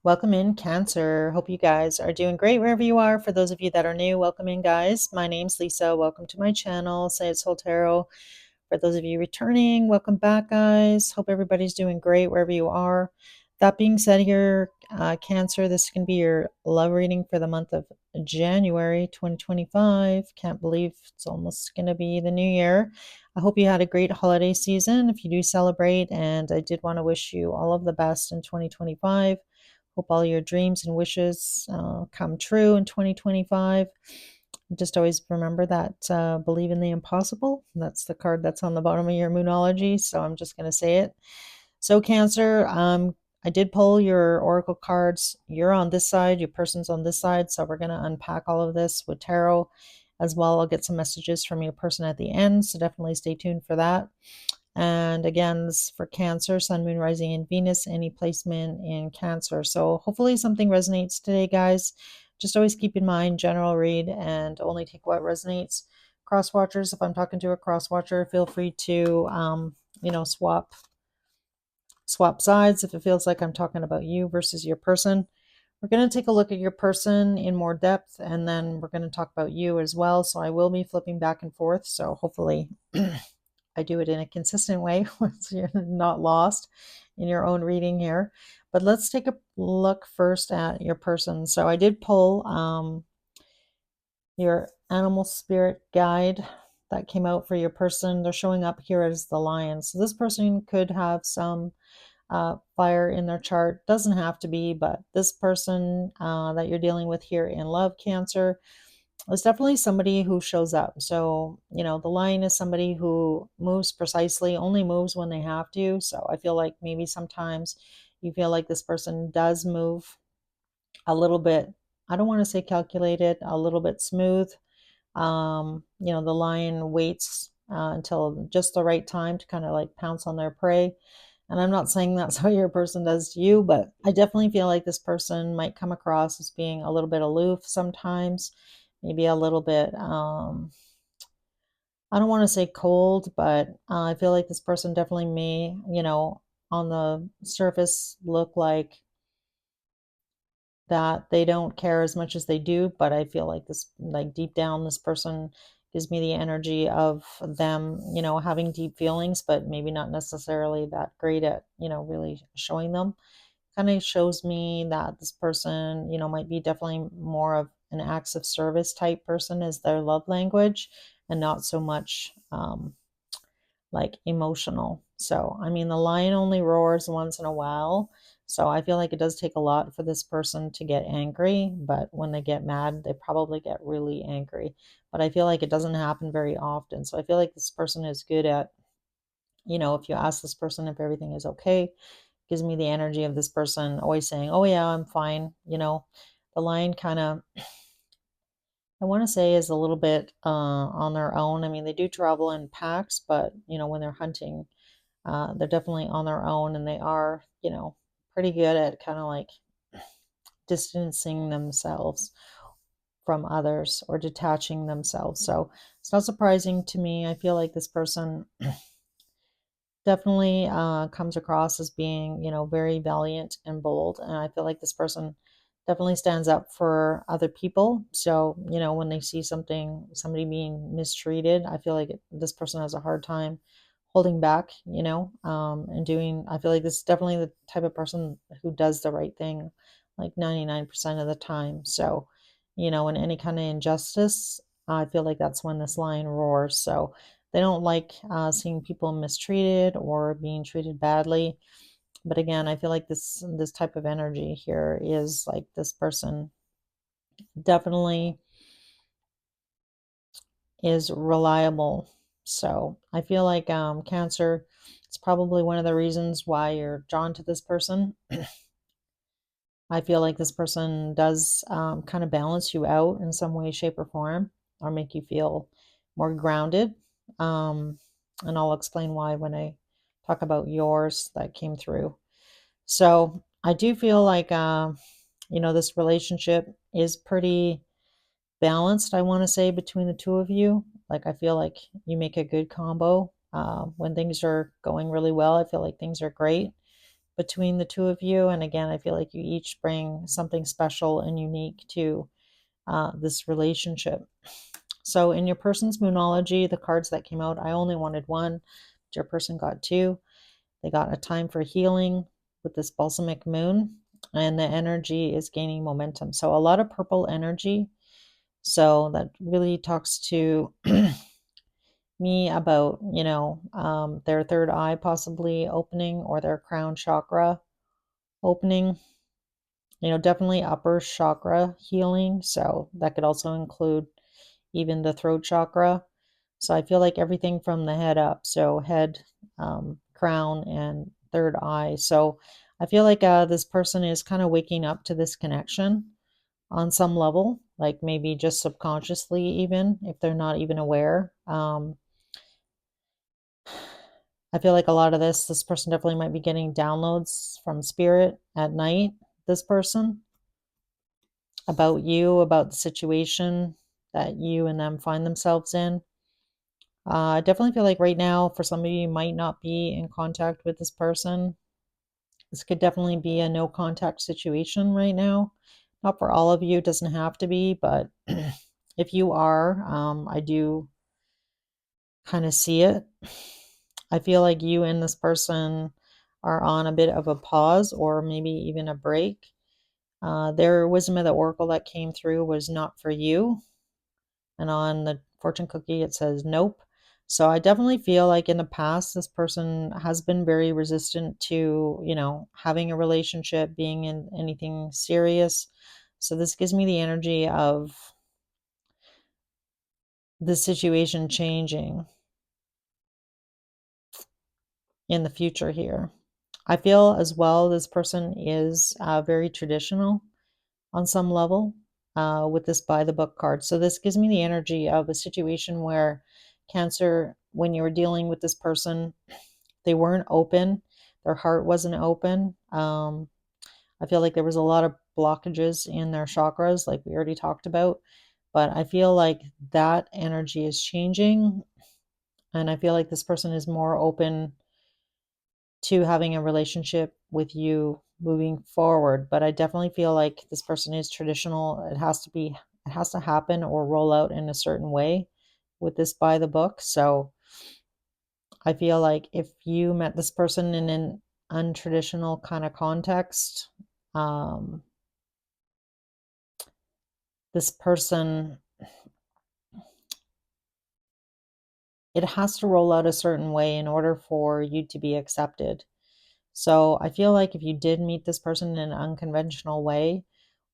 Welcome in, Cancer. Hope you guys are doing great wherever you are. For those of you that are new, welcome in, guys. My name's Lisa. Welcome to my channel, Say It Soul Tarot. For those of you returning, welcome back, guys. Hope everybody's doing great wherever you are. That being said, here, Cancer, this can be your love reading for the month of January 2025. Can't believe it's almost going to be the new year. I hope you had a great holiday season if you do celebrate, and I did want to wish you all of the best in 2025. Hope all your dreams and wishes come true in 2025. Just always remember that believe in the impossible. That's the card that's on the bottom of your Moonology. So I'm just going to say it. So, Cancer, I did pull your oracle cards. You're on this side, your person's on this side. So we're going to unpack all of this with tarot as well. I'll get some messages from your person at the end. So definitely stay tuned for that. And again, this is for Cancer, Sun, Moon, Rising, and Venus, any placement in Cancer. So hopefully something resonates today, guys. Just always keep in mind, general read and only take what resonates. Cross watchers, if I'm talking to a cross watcher, feel free to, swap sides if it feels like I'm talking about you versus your person. We're going to take a look at your person in more depth, and then we're going to talk about you as well. So I will be flipping back and forth. So hopefully I do it in a consistent way so you're not lost in your own reading here. But let's take a look first at your person. So I did pull your animal spirit guide that came out for your person. They're showing up here as the lion. So this person could have some fire in their chart. Doesn't have to be, but this person that you're dealing with here in love, Cancer, it's definitely somebody who shows up. So, the lion is somebody who moves precisely, only moves when they have to. So I feel like maybe sometimes you feel like this person does move a little bit, I don't want to say calculated, a little bit smooth. The lion waits until just the right time to kind of like pounce on their prey. And I'm not saying that's how your person does to you, but I definitely feel like this person might come across as being a little bit aloof sometimes, maybe a little bit, I don't want to say cold, but I feel like this person definitely may, on the surface look like that they don't care as much as they do, but I feel like this, like deep down, this person gives me the energy of them, having deep feelings, but maybe not necessarily that great at, really showing them. Kind of shows me that this person, might be definitely more of an acts of service type person as their love language, and not so much like emotional. So, I mean, the lion only roars once in a while. So I feel like it does take a lot for this person to get angry, but when they get mad, they probably get really angry. But I feel like it doesn't happen very often. So I feel like this person is good at, if you ask this person if everything is okay, gives me the energy of this person always saying, "Oh yeah, I'm fine." The lion kind of, I want to say, is a little bit on their own. I mean, they do travel in packs, but when they're hunting, they're definitely on their own, and they are, pretty good at kind of like distancing themselves from others or detaching themselves. So it's not surprising to me. I feel like this person definitely comes across as being, very valiant and bold. And I feel like this person definitely stands up for other people. So, when they see somebody being mistreated, I feel like this person has a hard time holding back, and doing, I feel like this is definitely the type of person who does the right thing like 99% of the time. So, in any kind of injustice, I feel like that's when this lion roars. So, they don't like seeing people mistreated or being treated badly. But again, I feel like this type of energy here is like this person definitely is reliable. So I feel like Cancer, it's probably one of the reasons why you're drawn to this person. I feel like this person does kind of balance you out in some way, shape, or form, or make you feel more grounded. Um, and I'll explain why when I talk about yours that came through. So I do feel like, this relationship is pretty balanced, I want to say, between the two of you. Like, I feel like you make a good combo. When things are going really well, I feel like things are great. between the two of you. And again, I feel like you each bring something special and unique to this relationship. So in your person's moonology, the cards that came out, I only wanted one. Your person got two. They got a time for healing with this balsamic moon, and the energy is gaining momentum. So a lot of purple energy. So that really talks to me about, their third eye possibly opening or their crown chakra opening. Definitely upper chakra healing. So that could also include even the throat chakra. So I feel like everything from the head up. So head, crown, and third eye. So I feel like this person is kind of waking up to this connection on some level, like maybe just subconsciously, even if they're not even aware. I feel like a lot of this person definitely might be getting downloads from spirit at night, this person, about you, about the situation that you and them find themselves in. I definitely feel like right now, for some of you, you might not be in contact with this person. This could definitely be a no contact situation right now. Not for all of you, it doesn't have to be, but if you are, I do kind of see it. I feel like you and this person are on a bit of a pause or maybe even a break. Their wisdom of the oracle that came through was not for you. And on the fortune cookie, it says nope. So I definitely feel like in the past, this person has been very resistant to, having a relationship, being in anything serious. So this gives me the energy of the situation changing in the future here. I feel as well this person is very traditional on some level with this by the book card. So this gives me the energy of a situation where Cancer, when you were dealing with this person, they weren't open. Their heart wasn't open. I feel like there was a lot of blockages in their chakras, like we already talked about. But I feel like that energy is changing. And I feel like this person is more open to having a relationship with you moving forward. But I definitely feel like this person is traditional. It has to happen or roll out in a certain way with this by the book. So I feel like if you met this person in an untraditional kind of context, um, this person, it has to roll out a certain way in order for you to be accepted. So I feel like if you did meet this person in an unconventional way,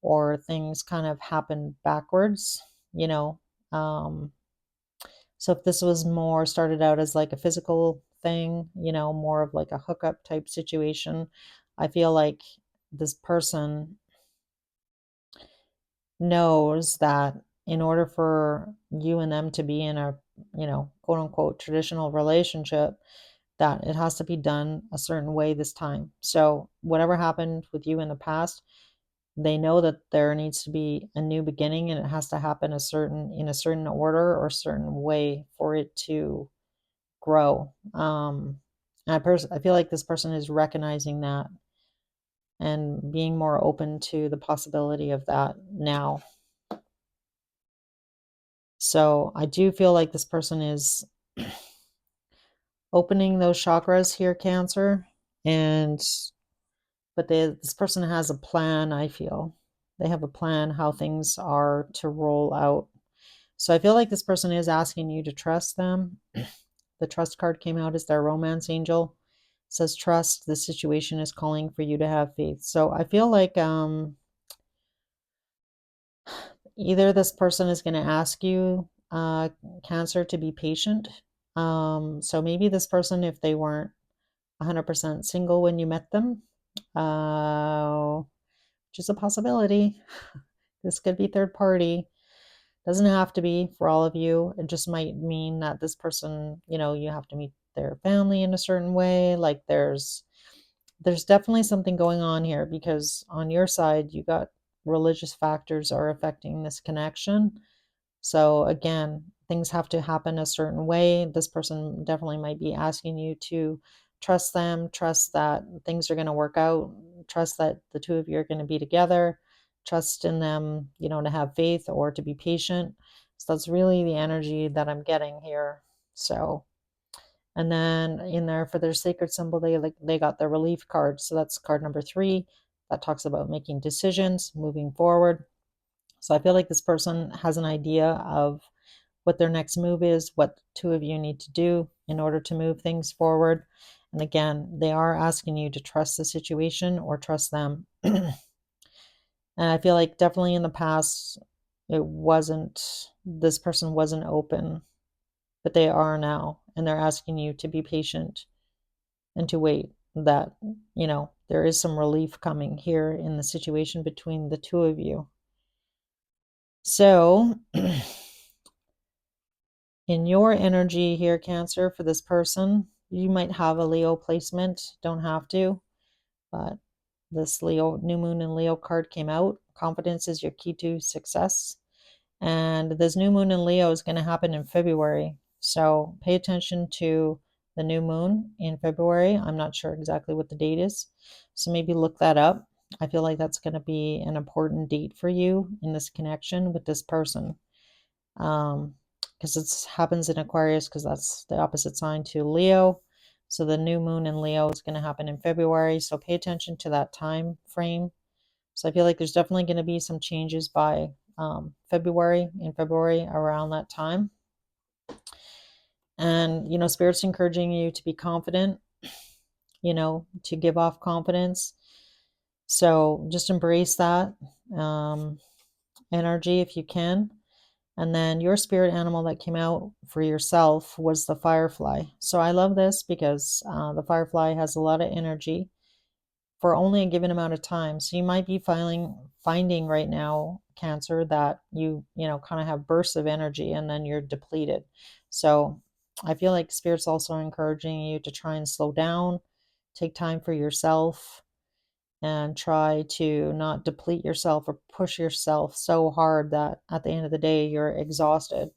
or things kind of happen backwards, you know, um, so if this was more started out as like a physical thing, more of like a hookup type situation, I feel like this person knows that in order for you and them to be in a, quote unquote traditional relationship, that it has to be done a certain way this time. So whatever happened with you in the past, they know that there needs to be a new beginning and it has to happen in a certain order or certain way for it to grow. I feel like this person is recognizing that and being more open to the possibility of that now. So I do feel like this person is opening those chakras here, Cancer, and but this person has a plan. I feel they have a plan how things are to roll out. So I feel like this person is asking you to trust them. The trust card came out as their romance angel. It says trust. The situation is calling for you to have faith. So I feel like either this person is going to ask you, Cancer, to be patient. So maybe this person, if they weren't 100% single when you met them, which is a possibility. This could be third party. Doesn't have to be for all of you. It just might mean that this person, you have to meet their family in a certain way. Like there's definitely something going on here because on your side, you got religious factors are affecting this connection. So again, things have to happen a certain way. This person definitely might be asking you to trust them, trust that things are going to work out, trust that the two of you are going to be together, trust in them, to have faith or to be patient. So that's really the energy that I'm getting here. So, and then in there for their sacred symbol, they got the relief card. So that's card number 3. That talks about making decisions, moving forward. So I feel like this person has an idea of what their next move is, what two of you need to do in order to move things forward. And again, they are asking you to trust the situation or trust them. And I feel like definitely in the past, this person wasn't open, but they are now. And they're asking you to be patient and to wait that, there is some relief coming here in the situation between the two of you. So, in your energy here, Cancer, for this person, you might have a Leo placement, don't have to, but this Leo, new moon and Leo card came out. Confidence is your key to success. And this new moon in Leo is going to happen in February. So pay attention to the new moon in February. I'm not sure exactly what the date is. So maybe look that up. I feel like that's going to be an important date for you in this connection with this person. Because it happens in Aquarius, because that's the opposite sign to Leo. So the new moon in Leo is going to happen in February. So pay attention to that time frame. So I feel like there's definitely going to be some changes by February around that time. And, Spirit's encouraging you to be confident, to give off confidence. So just embrace that energy if you can. And then your spirit animal that came out for yourself was the firefly. So I love this because the firefly has a lot of energy for only a given amount of time. So you might be finding right now, Cancer, that you kind of have bursts of energy and then you're depleted. So I feel like Spirit's also encouraging you to try and slow down, take time for yourself, and try to not deplete yourself or push yourself so hard that at the end of the day you're exhausted,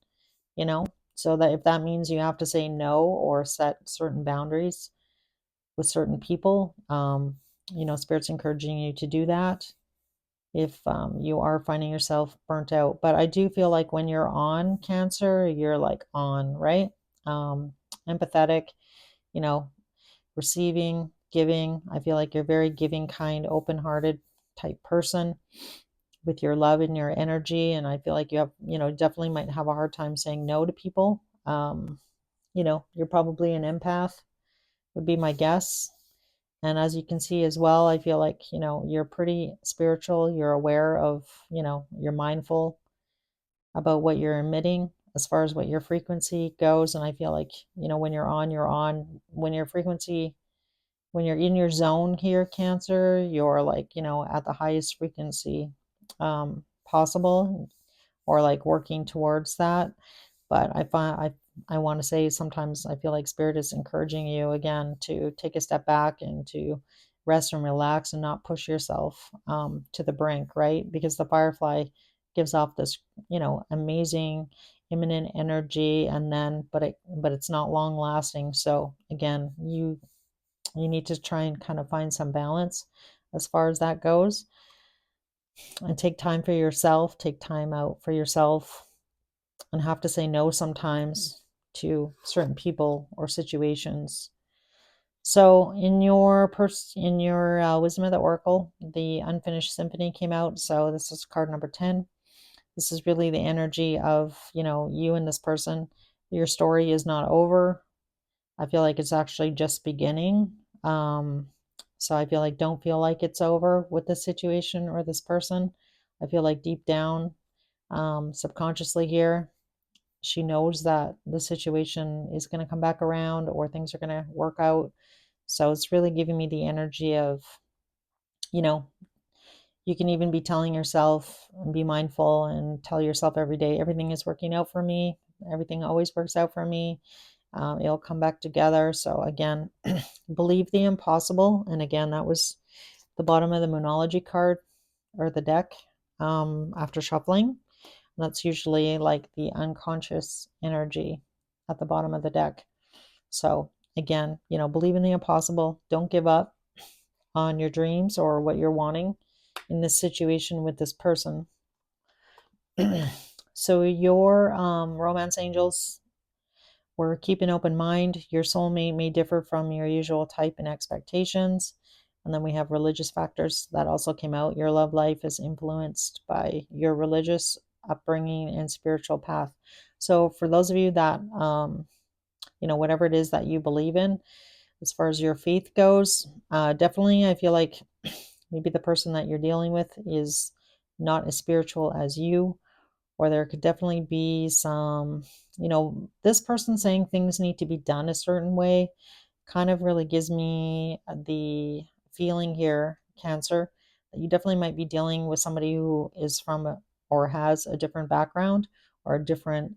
so that if that means you have to say no or set certain boundaries with certain people, Spirit's encouraging you to do that if you are finding yourself burnt out. But I do feel like when you're on, Cancer, you're like on, right? Empathetic, you know, receiving, giving. I feel like you're very giving, kind, open-hearted type person with your love and your energy. And I feel like you have, definitely might have a hard time saying no to people. You're probably an empath, would be my guess. And as you can see as well, I feel like, you're pretty spiritual. You're aware of, you're mindful about what you're emitting as far as what your frequency goes. And I feel like, when you're on, you're on. When your frequency, when you're in your zone here, Cancer, you're like, at the highest frequency possible, or like working towards that. But I want to say sometimes I feel like Spirit is encouraging you again to take a step back and to rest and relax and not push yourself to the brink, right? Because the firefly gives off this, amazing imminent energy, and then but it's not long lasting. So again, you need to try and kind of find some balance as far as that goes, and take time for yourself, take time out for yourself, and have to say no sometimes to certain people or situations. So in your Wisdom of the Oracle, the Unfinished Symphony came out. So this is card number 10. This is really the energy of, you and this person. Your story is not over. I feel like it's actually just beginning. So I feel like don't feel like it's over with this situation or this person. I feel like deep down, subconsciously here, she knows that the situation is going to come back around or things are going to work out. So it's really giving me the energy of, you know, you can even be telling yourself and be mindful and tell yourself every day, everything is working out for me. Everything always works out for me. It'll come back together. So again, believe the impossible. And again, that was the bottom of the Moonology card or the deck after shuffling. That's usually like the unconscious energy at the bottom of the deck. So again, believe in the impossible. Don't give up on your dreams or what you're wanting in this situation with this person. So your romance angels were keep an open mind. Your soulmate may differ from your usual type and expectations. And then we have religious factors that also came out. Your love life is influenced by your religious upbringing and spiritual path. So for those of you that, whatever it is that you believe in, as far as your faith goes, definitely I feel like maybe the person that you're dealing with is not as spiritual as you, or there could definitely be some, this person saying things need to be done a certain way kind of really gives me the feeling here, Cancer, that you definitely might be dealing with somebody who is from or has a different background or a different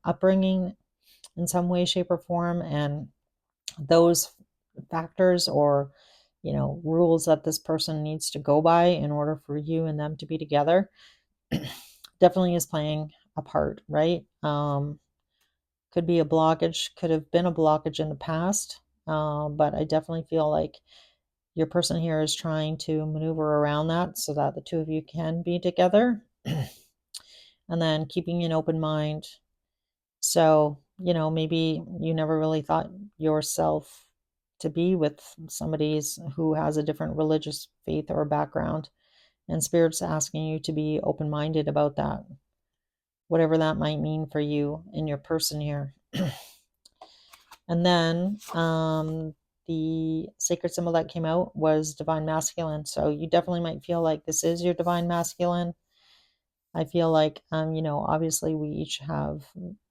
upbringing in some way, shape, or form. And those factors or rules that this person needs to go by in order for you and them to be together definitely is playing a part, right? Could be a blockage, could have been a blockage in the past, but I definitely feel like your person here is trying to maneuver around that so that the two of you can be together. And then keeping an open mind. So, maybe you never really thought yourself to be with somebody who has a different religious faith or background, and Spirit's asking you to be open-minded about that, whatever that might mean for you and your person here. And then the sacred symbol that came out was divine masculine. So you definitely might feel like this is your divine masculine. I feel like, obviously we each have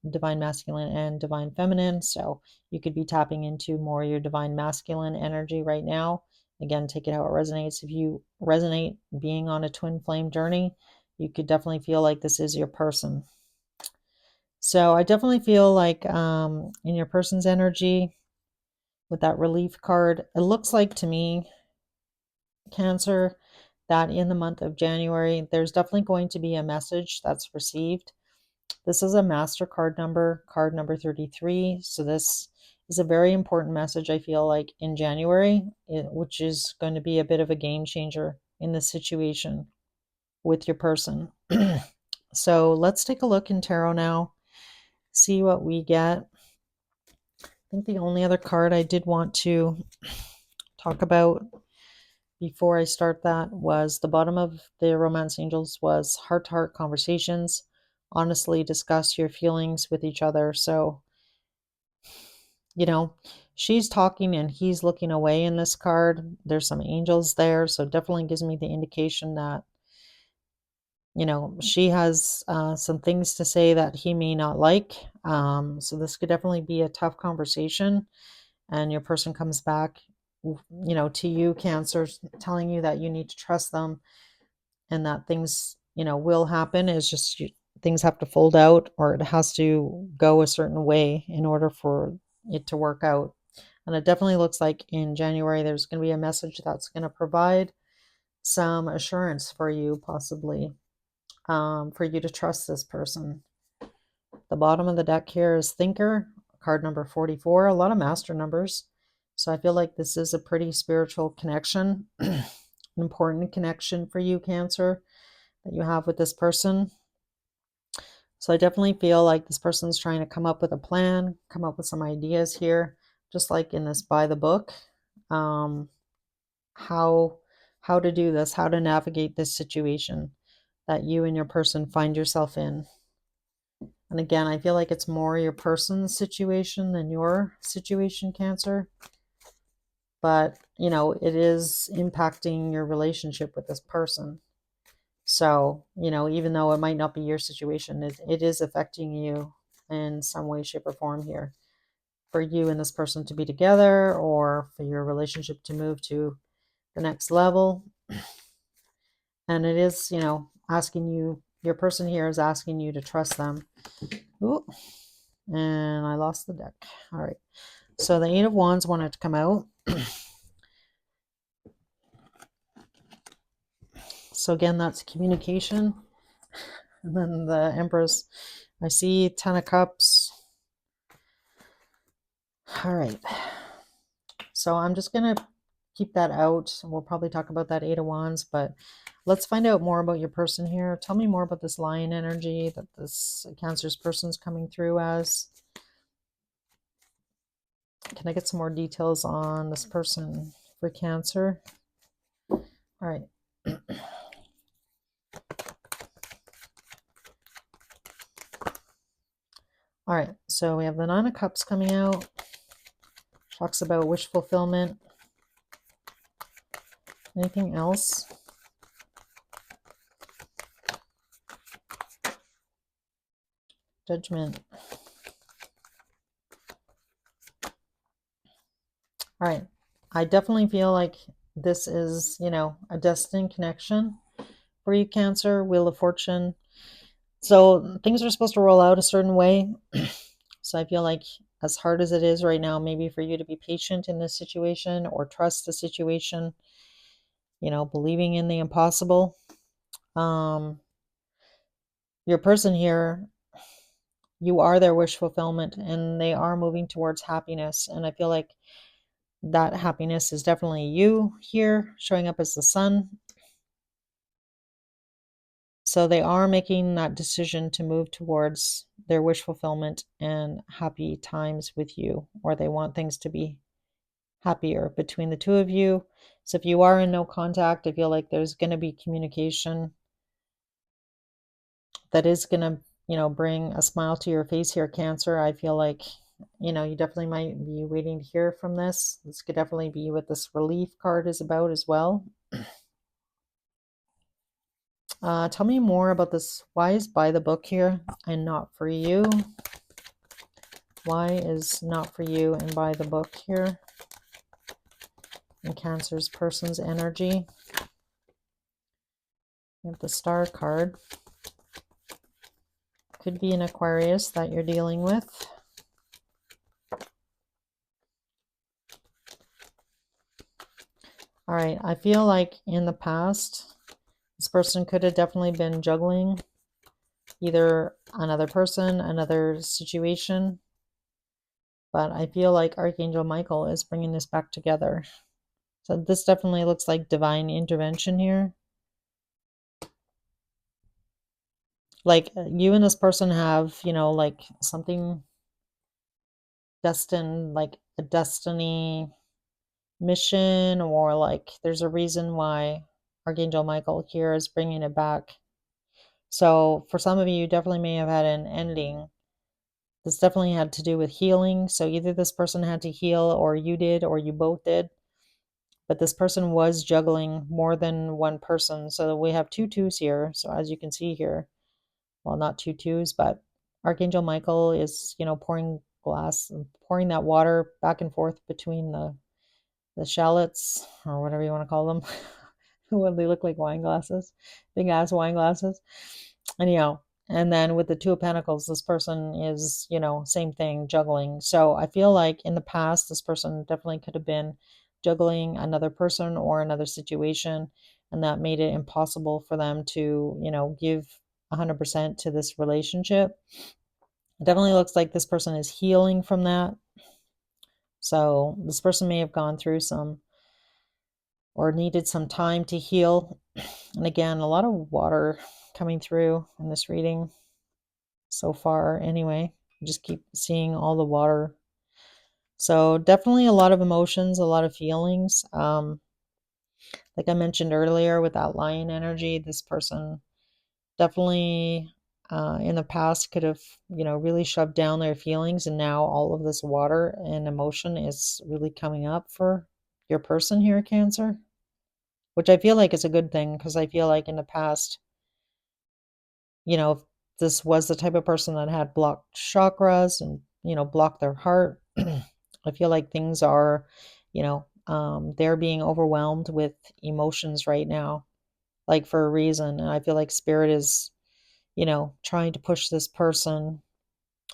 divine masculine and divine feminine. So you could be tapping into more your divine masculine energy right now. Again, take it how it resonates. If you resonate being on a twin flame journey, you could definitely feel like this is your person. So I definitely feel like in your person's energy with that relief card, it looks like to me, Cancer, that in the month of January, there's definitely going to be a message that's received. This is a master card number 33. So this is a very important message, I feel like, in January, which is going to be a bit of a game changer in the situation with your person. So let's take a look in tarot now, see what we get. I think the only other card I did want to talk about before I start that was the bottom of the romance angels was heart to heart conversations. Honestly discuss your feelings with each other. So, she's talking and he's looking away in this card. There's some angels there. So definitely gives me the indication that, she has some things to say that he may not like. So this could definitely be a tough conversation. And your person comes back, to you, Cancer, telling you that you need to trust them and that things, will happen. Is just things have to fold out, or it has to go a certain way in order for it to work out. And it definitely looks like in January, there's going to be a message that's going to provide some assurance for you, possibly, for you to trust this person. The bottom of the deck here is Thinker, card number 44, a lot of master numbers. So I feel like this is a pretty spiritual connection, an important connection for you, Cancer, that you have with this person. So I definitely feel like this person's trying to come up with a plan, come up with some ideas here, just like in this by the book, how to do this, how to navigate this situation that you and your person find yourself in. And again, I feel like it's more your person's situation than your situation, Cancer. But, it is impacting your relationship with this person. So, even though it might not be your situation, it is affecting you in some way, shape, or form here. For you and this person to be together, or for your relationship to move to the next level. And it is, asking you, your person here is asking you to trust them. Ooh, and I lost the deck. All right. So the Eight of Wands wanted to come out. So again, that's communication. And then the Empress, I see 10 of Cups. All right. So I'm just going to keep that out. We'll probably talk about that Eight of Wands, but let's find out more about your person here. Tell me more about this lion energy that this Cancer's person's coming through as. Can I get some more details on this person for Cancer? All right. All right, so we have the Nine of Cups coming out. Talks about wish fulfillment. Anything else? Judgment. All right. I definitely feel like this is, you know, a destined connection for you, Cancer. Wheel of Fortune. So things are supposed to roll out a certain way. So I feel like as hard as it is right now, maybe for you to be patient in this situation or trust the situation, you know, believing in the impossible. Your person here, you are their wish fulfillment and they are moving towards happiness. And I feel like that happiness is definitely you here showing up as the sun. So they are making that decision to move towards their wish fulfillment and happy times with you, or they want things to be happier between the two of you. So if you are in no contact, I feel like there's going to be communication that is going to, you know, bring a smile to your face here, Cancer. I feel like, you know, you definitely might be waiting to hear from this. This could definitely be what this relief card is about as well. Tell me more about this. Why is by the book here and not for you? Why is not for you and by the book here in Cancer's person's energy? We have the Star card. Could be an Aquarius that you're dealing with. All right, I feel like in the past, this person could have definitely been juggling either another person, another situation. But I feel like Archangel Michael is bringing this back together. So this definitely looks like divine intervention here. Like you and this person have, you know, like something destined, like a destiny mission, or like there's a reason why Archangel Michael here is bringing it back. So for some of you, you definitely may have had an ending. This definitely had to do with healing. So either this person had to heal, or you did, or you both did. But this person was juggling more than one person. So we have two twos here. So as you can see here, well, not two twos, but Archangel Michael is, you know, pouring that water back and forth between the shallots, or whatever you want to call them. When they look like wine glasses, big ass wine glasses. Anyhow, and then with the Two of Pentacles, this person is, you know, same thing, juggling. So I feel like in the past, this person definitely could have been juggling another person or another situation, and that made it impossible for them to, you know, give 100% to this relationship. It definitely looks like this person is healing from that. So this person may have gone through some or needed some time to heal. And again, a lot of water coming through in this reading so far anyway. Just keep seeing all the water. So definitely a lot of emotions, a lot of feelings. Like I mentioned earlier with that lion energy, this person definitely in the past could have, you know, really shoved down their feelings, and now all of this water and emotion is really coming up for your person here, Cancer, which I feel like is a good thing, because I feel like in the past, you know, if this was the type of person that had blocked chakras and, you know, blocked their heart, I feel like things are, you know, they're being overwhelmed with emotions right now, like for a reason. And I feel like spirit is, you know, trying to push this person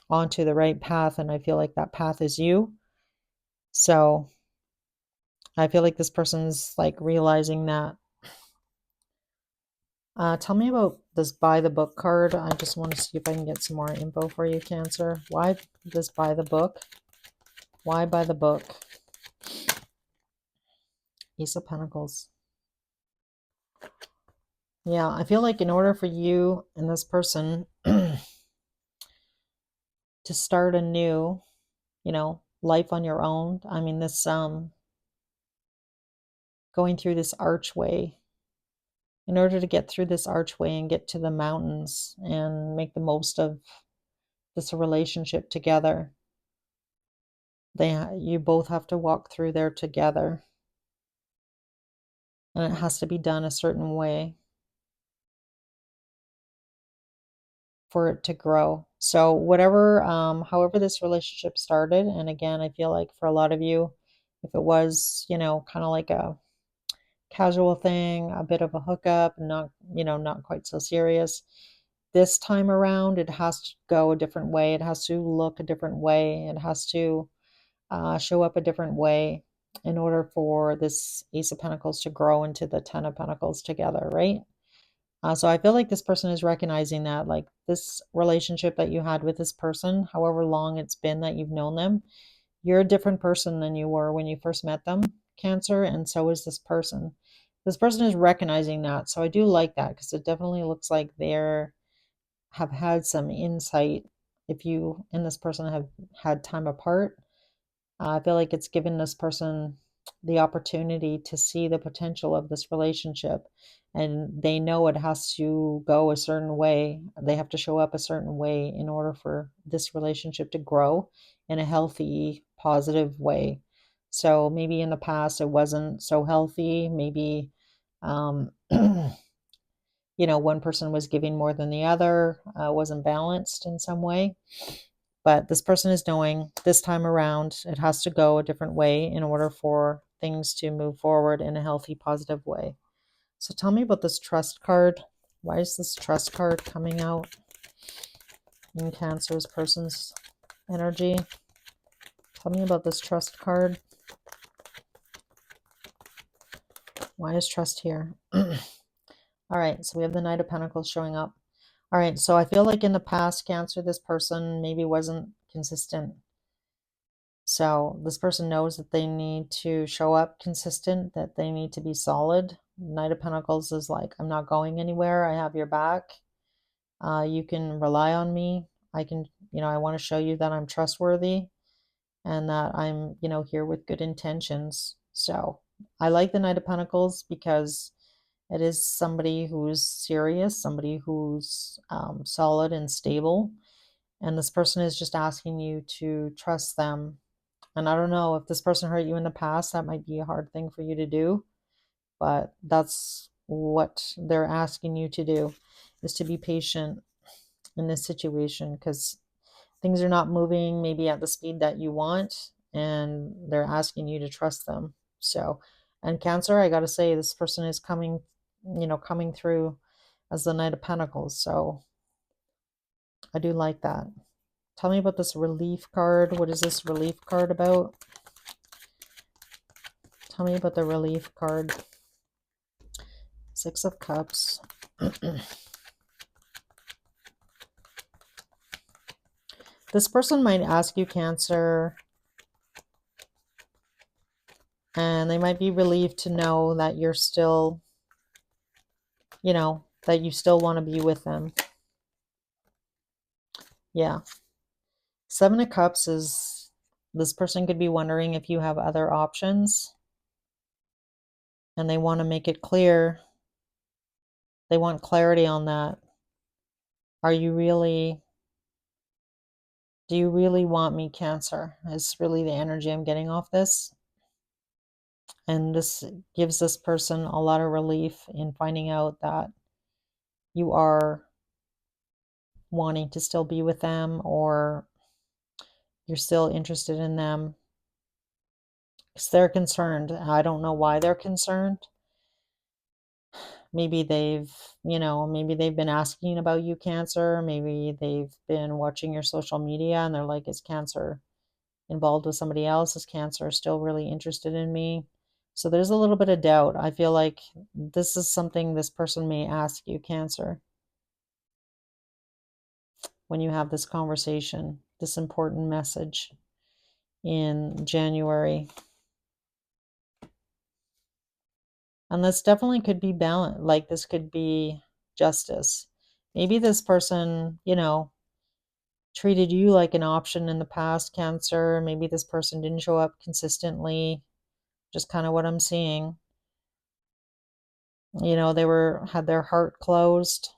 onto the right path. And I feel like that path is you. So I feel like this person's like realizing that. Tell me about this by the book card. I just want to see if I can get some more info for you, Cancer. Why this by the book? Why by the book? Ace of Pentacles. Yeah, I feel like in order for you and this person to start a new, life on your own, I mean, this going through this archway, in order to get through this archway and get to the mountains and make the most of this relationship together, you both have to walk through there together, and it has to be done a certain way for it to grow. So whatever, however this relationship started, and again, I feel like for a lot of you, if it was, kind of like a casual thing, a bit of a hookup, not quite so serious. This time around, it has to go a different way. It has to look a different way. It has to show up a different way in order for this Ace of Pentacles to grow into the Ten of Pentacles together, right? So I feel like this person is recognizing that, like, this relationship that you had with this person, however long it's been that you've known them, you're a different person than you were when you first met them, Cancer, and so is this person. This person is recognizing that. So I do like that because it definitely looks like have had some insight. If you and this person have had time apart, I feel like it's given this person the opportunity to see the potential of this relationship. And they know it has to go a certain way. They have to show up a certain way in order for this relationship to grow in a healthy, positive way. So maybe in the past it wasn't so healthy. Maybe, one person was giving more than the other, wasn't balanced in some way. But this person is knowing this time around it has to go a different way in order for things to move forward in a healthy, positive way. So tell me about this Trust card. Why is this Trust card coming out in Cancer's person's energy? Tell me about this Trust card. Why is Trust here? All right, so we have the Knight of Pentacles showing up. All right, so I feel like in the past, Cancer, this person maybe wasn't consistent. So this person knows that they need to show up consistent, that they need to be solid. Knight of Pentacles is like, I'm not going anywhere. I have your back. You can rely on me. I want to show you that I'm trustworthy and that I'm, here with good intentions. So I like the Knight of Pentacles because it is somebody who's serious, somebody who's solid and stable. And this person is just asking you to trust them. And I don't know if this person hurt you in the past, that might be a hard thing for you to do, but that's what they're asking you to do, is to be patient in this situation because things are not moving maybe at the speed that you want, and they're asking you to trust them. So, and Cancer, I got to say, this person is coming through as the Knight of Pentacles. So I do like that. Tell me about this Relief card. What is this Relief card about? Tell me about the Relief card. Six of Cups. This person might ask you, Cancer, and they might be relieved to know that you're still, that you still want to be with them. Yeah. Seven of Cups is, this person could be wondering if you have other options, and they want to make it clear. They want clarity on that. Do you really want me, Cancer? Is really the energy I'm getting off this. And this gives this person a lot of relief in finding out that you are wanting to still be with them, or you're still interested in them. Because they're concerned. I don't know why they're concerned. Maybe they've been asking about you, Cancer. Maybe they've been watching your social media and they're like, is Cancer involved with somebody else? Is Cancer still really interested in me? So there's a little bit of doubt. I feel like this is something this person may ask you, Cancer, when you have this conversation, this important message in January. And this definitely could be balance, like this could be justice. Maybe this person, treated you like an option in the past, Cancer. Maybe this person didn't show up consistently, just kind of what I'm seeing. They had their heart closed.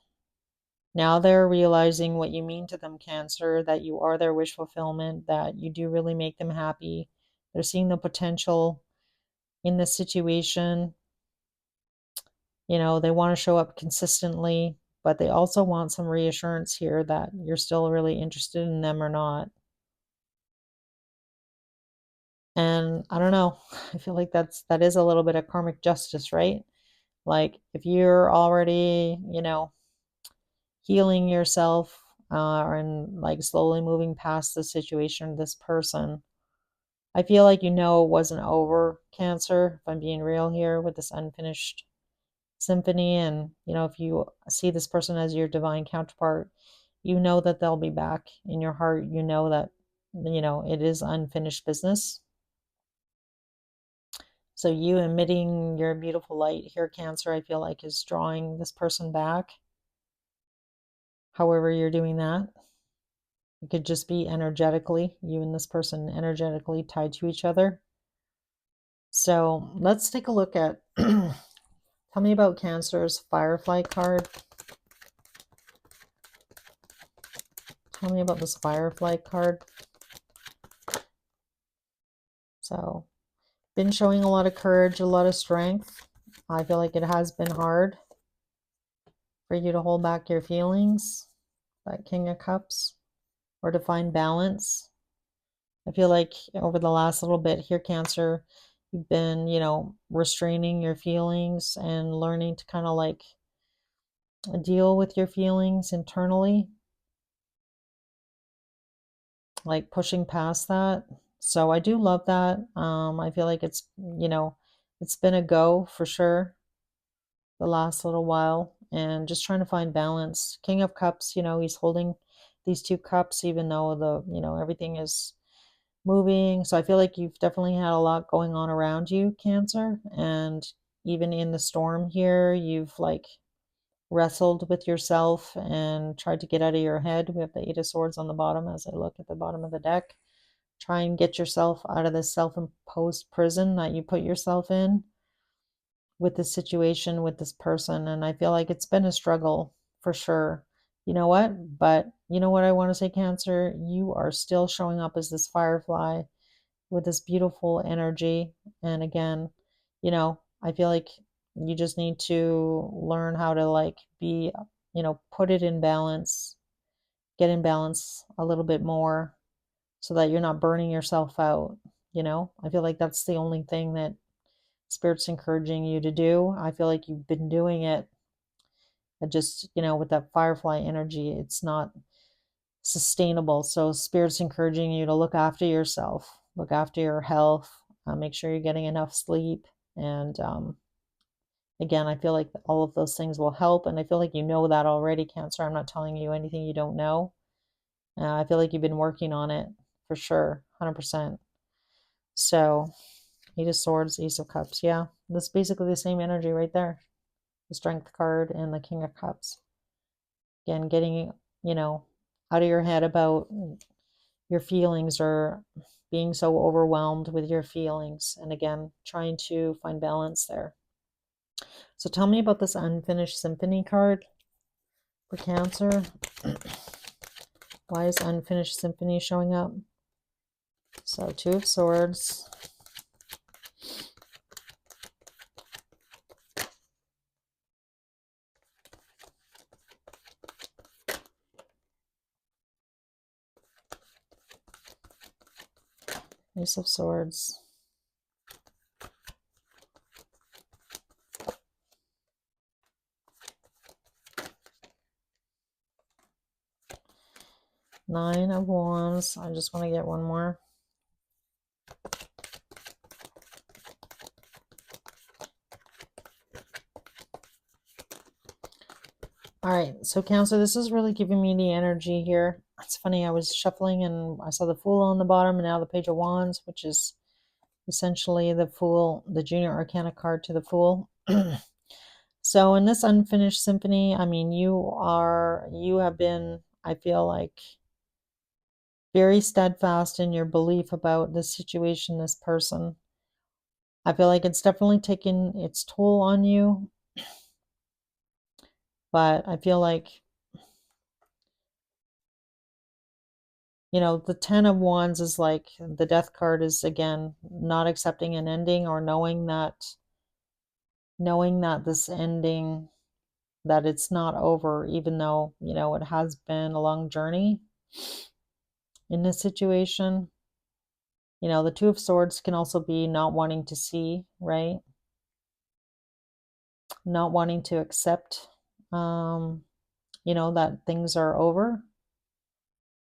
Now they're realizing what you mean to them, Cancer, that you are their wish fulfillment, that you do really make them happy. They're seeing the potential in the situation. They want to show up consistently, but they also want some reassurance here that you're still really interested in them or not. And I don't know, I feel like that is a little bit of karmic justice, right? Like if you're already, healing yourself and like slowly moving past the situation, this person, I feel like it wasn't over, Cancer, if I'm being real here with this unfinished symphony. And if you see this person as your divine counterpart, that they'll be back in your heart. That it is unfinished business. So you emitting your beautiful light here, Cancer, I feel like is drawing this person back. However you're doing that, it could just be energetically, you and this person energetically tied to each other. So let's take a look at tell me about Cancer's Firefly card. Tell me about this Firefly card. So, been showing a lot of courage, a lot of strength. I feel like it has been hard for you to hold back your feelings, that King of Cups, or to find balance. I feel like over the last little bit here, Cancer, you've been, restraining your feelings and learning to kind of like deal with your feelings internally, like pushing past that. So I do love that. I feel like it's been a go for sure the last little while, and just trying to find balance. King of Cups, he's holding these two cups, even though everything is moving. So I feel like you've definitely had a lot going on around you, Cancer. And even in the storm here, you've like wrestled with yourself and tried to get out of your head. We have the Eight of Swords on the bottom as I look at the bottom of the deck. Try and get yourself out of this self-imposed prison that you put yourself in with this situation with this person. And I feel like it's been a struggle for sure. You know what? But you know what I want to say, Cancer? You are still showing up as this firefly with this beautiful energy. And again, I feel like you just need to learn how to like be, put it in balance, get in balance a little bit more so that you're not burning yourself out. I feel like that's the only thing that Spirit's encouraging you to do. I feel like you've been doing it. Just, with that firefly energy, it's not sustainable. So Spirit's encouraging you to look after yourself, look after your health, make sure you're getting enough sleep. And again, I feel like all of those things will help. And I feel like you know that already, Cancer. I'm not telling you anything you don't know. I feel like you've been working on it for sure, 100%. So, Eight of Swords, Ace of Cups. Yeah, that's basically the same energy right there. The Strength card and the King of Cups. Again, getting, out of your head about your feelings or being so overwhelmed with your feelings. And again, trying to find balance there. So tell me about this Unfinished Symphony card for Cancer. Why is Unfinished Symphony showing up? So Two of Swords. Ace of Swords. Nine of Wands. I just want to get one more. All right, so Cancer, this is really giving me the energy here. It's funny, I was shuffling and I saw the Fool on the bottom and now the Page of Wands, which is essentially the Fool, the Junior Arcana card to the Fool. So in this unfinished symphony, I mean, you have been, I feel like, very steadfast in your belief about this situation, this person. I feel like it's definitely taken its toll on you, but I feel like, the Ten of Wands is like the Death card is again not accepting an ending or knowing that this ending, that it's not over, even though, it has been a long journey in this situation. The Two of Swords can also be not wanting to see, right? Not wanting to accept, that things are over,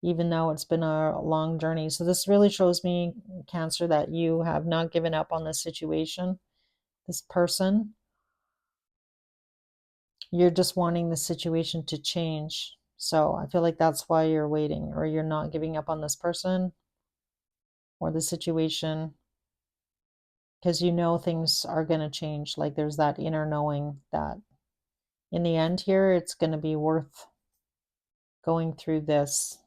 even though it's been a long journey. So this really shows me, Cancer, that you have not given up on this situation, this person. You're just wanting the situation to change. So I feel like that's why you're waiting, or you're not giving up on this person or the situation, because things are going to change. Like there's that inner knowing that in the end here, it's going to be worth going through this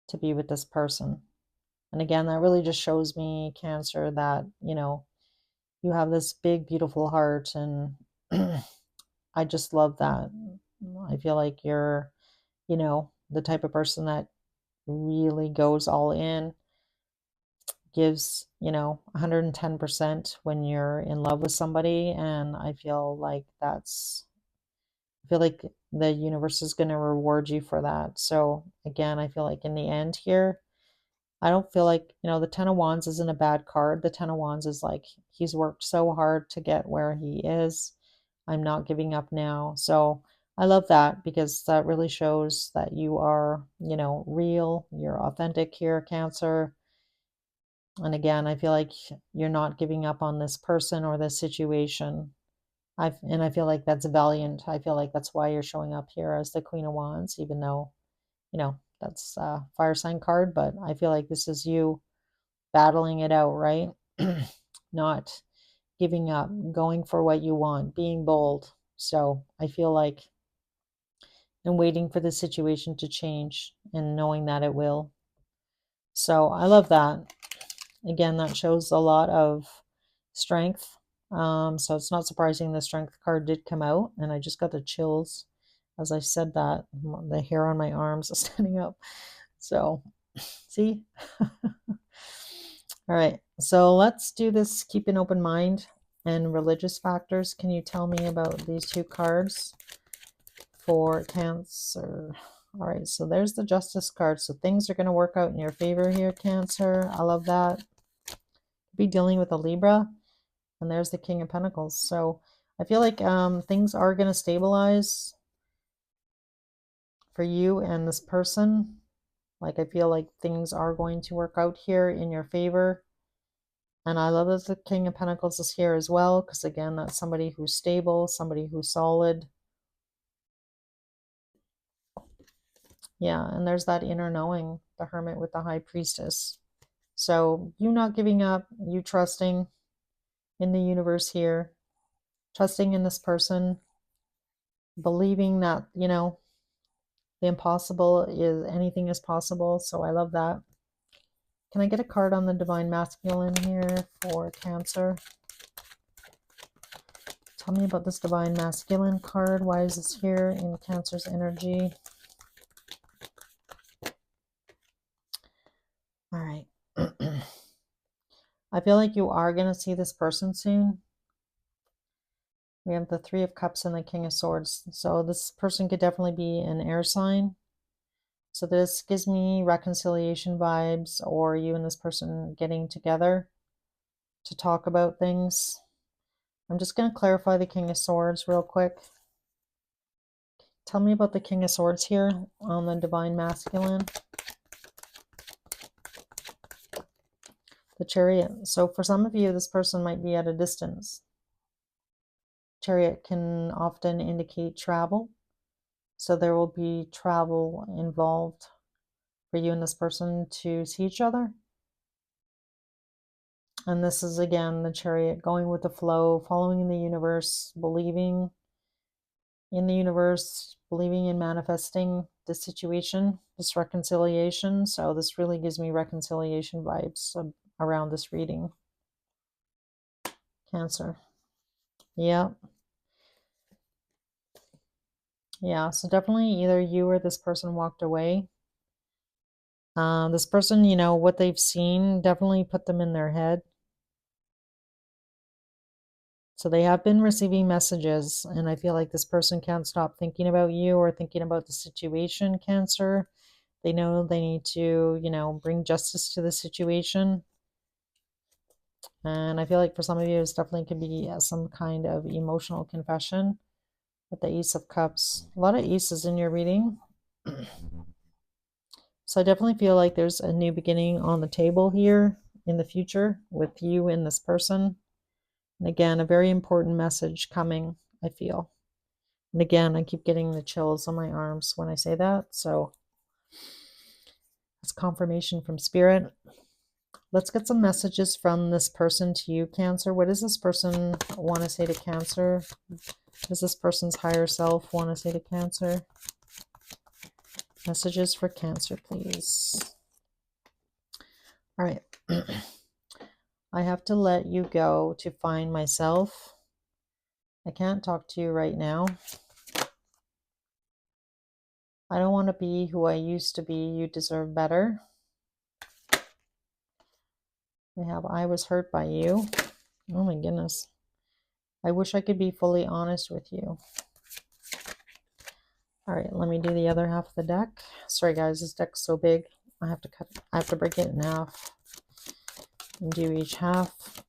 to be with this person. And again, that really just shows me, Cancer, that, you have this big, beautiful heart. And I just love that. I feel like you're, the type of person that really goes all in, gives, 110% when you're in love with somebody. And I feel like the universe is going to reward you for that. So again, I feel like in the end here, I don't feel like, the Ten of Wands isn't a bad card. The Ten of Wands is like, he's worked so hard to get where he is. I'm not giving up now. So I love that, because that really shows that you are, real, you're authentic here, Cancer. And again, I feel like you're not giving up on this person or this situation. I feel like that's valiant. I feel like that's why you're showing up here as the Queen of Wands, even though, that's a fire sign card. But I feel like this is you battling it out, right? Not giving up, going for what you want, being bold. So I feel like, and waiting for the situation to change and knowing that it will. So I love that. Again, that shows a lot of strength. So it's not surprising the strength card did come out, and I just got the chills as I said that. The hair on my arms is standing up. So, see? All right, so let's do this. Keep an open mind and religious factors. Can you tell me about these two cards for Cancer? All right, so there's the Justice card. So things are going to work out in your favor here, Cancer. I love that. Be dealing with a Libra, and there's the King of Pentacles. So I feel like things are going to stabilize for you and this person. Like I feel like things are going to work out here in your favor. And I love that the King of Pentacles is here as well, because again, that's somebody who's stable, somebody who's solid. Yeah, and there's that inner knowing, the Hermit with the High Priestess. So you not giving up, you trusting in the universe here, trusting in this person, believing that, the impossible is, anything is possible. So I love that. Can I get a card on the Divine Masculine here for Cancer? Tell me about this Divine Masculine card. Why is this here in Cancer's energy? All right. I feel like you are going to see this person soon. We have the Three of Cups and the King of Swords. So this person could definitely be an air sign. So this gives me reconciliation vibes, or you and this person getting together to talk about things. I'm just going to clarify the King of Swords real quick. Tell me about the King of Swords here on the Divine Masculine. The Chariot. So for some of you, this person might be at a distance. Chariot can often indicate travel. So there will be travel involved for you and this person to see each other. And this is again the Chariot, going with the flow, following the universe, believing in the universe, believing in manifesting this situation, this reconciliation. So this really gives me reconciliation vibes around this reading. Cancer. Yeah. Yeah. So definitely either you or this person walked away. This person, what they've seen definitely put them in their head. So they have been receiving messages, and I feel like this person can't stop thinking about you or thinking about the situation, Cancer. They know they need to, bring justice to the situation. And I feel like for some of you, it's definitely could be some kind of emotional confession with the Ace of Cups. A lot of aces in your reading. So I definitely feel like there's a new beginning on the table here in the future with you and this person. And again, a very important message coming, I feel. And again, I keep getting the chills on my arms when I say that. So it's confirmation from spirit. Let's get some messages from this person to you, Cancer. What does this person want to say to Cancer? What does this person's higher self want to say to Cancer? Messages for Cancer, please. All right. I have to let you go to find myself. I can't talk to you right now. I don't want to be who I used to be. You deserve better. We have I was hurt by you. Oh my goodness. I wish I could be fully honest with you. All right, let me do the other half of the deck. Sorry guys, this deck's so big. I have to break it in half and do each half.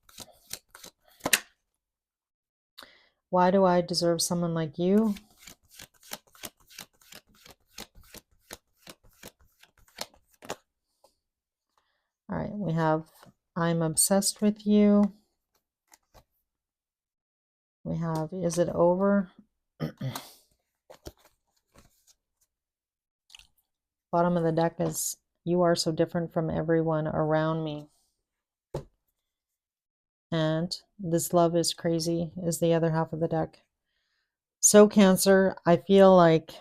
Why do I deserve someone like you? All right, we have I'm obsessed with you. We have is it over? Bottom of the deck is you are so different from everyone around me. And this love is crazy is the other half of the deck. So Cancer, I feel like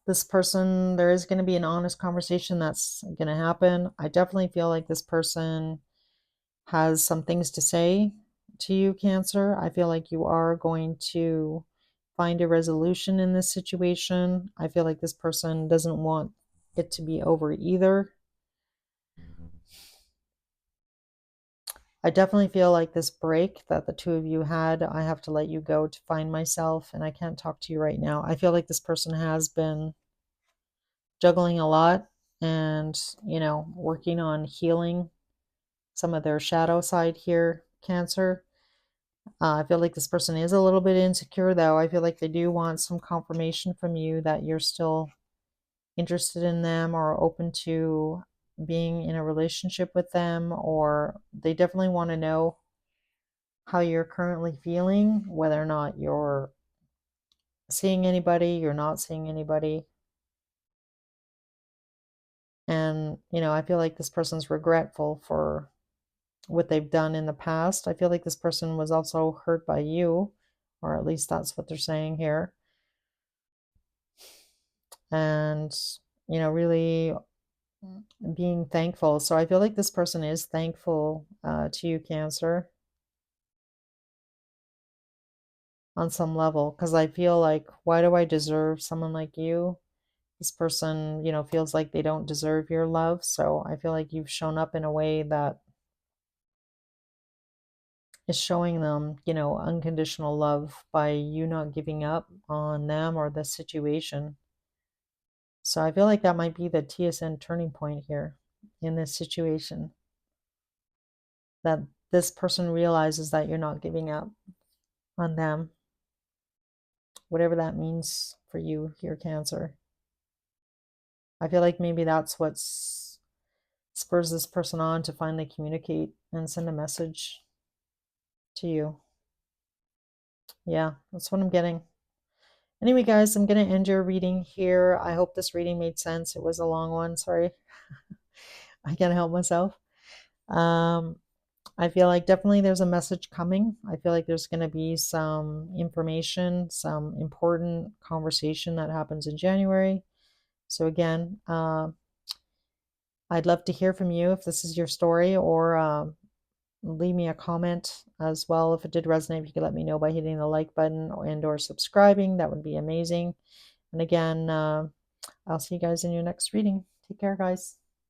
this person, there is going to be an honest conversation that's going to happen. I definitely feel like this person has some things to say to you, Cancer. I feel like you are going to find a resolution in this situation. I feel like this person doesn't want it to be over either. I definitely feel like this break that the two of you had, I have to let you go to find myself, and I can't talk to you right now. I feel like this person has been juggling a lot and, working on healing some of their shadow side here, Cancer. I feel like this person is a little bit insecure, though. I feel like they do want some confirmation from you that you're still interested in them or open to being in a relationship with them, or they definitely want to know how you're currently feeling, whether or not you're seeing anybody, you're not seeing anybody. And, I feel like this person's regretful for what they've done in the past. I feel like this person was also hurt by you, or at least that's what they're saying here. And, really being thankful. So I feel like this person is thankful to you, Cancer, on some level, because I feel like, why do I deserve someone like you? This person, feels like they don't deserve your love. So I feel like you've shown up in a way that is showing them, unconditional love by you not giving up on them or the situation. So I feel like that might be the TSN turning point here in this situation. That this person realizes that you're not giving up on them, whatever that means for you, your Cancer. I feel like maybe that's what spurs this person on to finally communicate and send a message to you. Yeah, that's what I'm getting. Anyway, guys, I'm going to end your reading here. I hope this reading made sense. It was a long one. Sorry. I can't help myself. Um, I feel like definitely there's a message coming. I feel like there's going to be some information, some important conversation that happens in January. So again, I'd love to hear from you if this is your story, or leave me a comment as well. If it did resonate, if you could let me know by hitting the like button and or subscribing, that would be amazing. And again, I'll see you guys in your next reading. Take care, guys.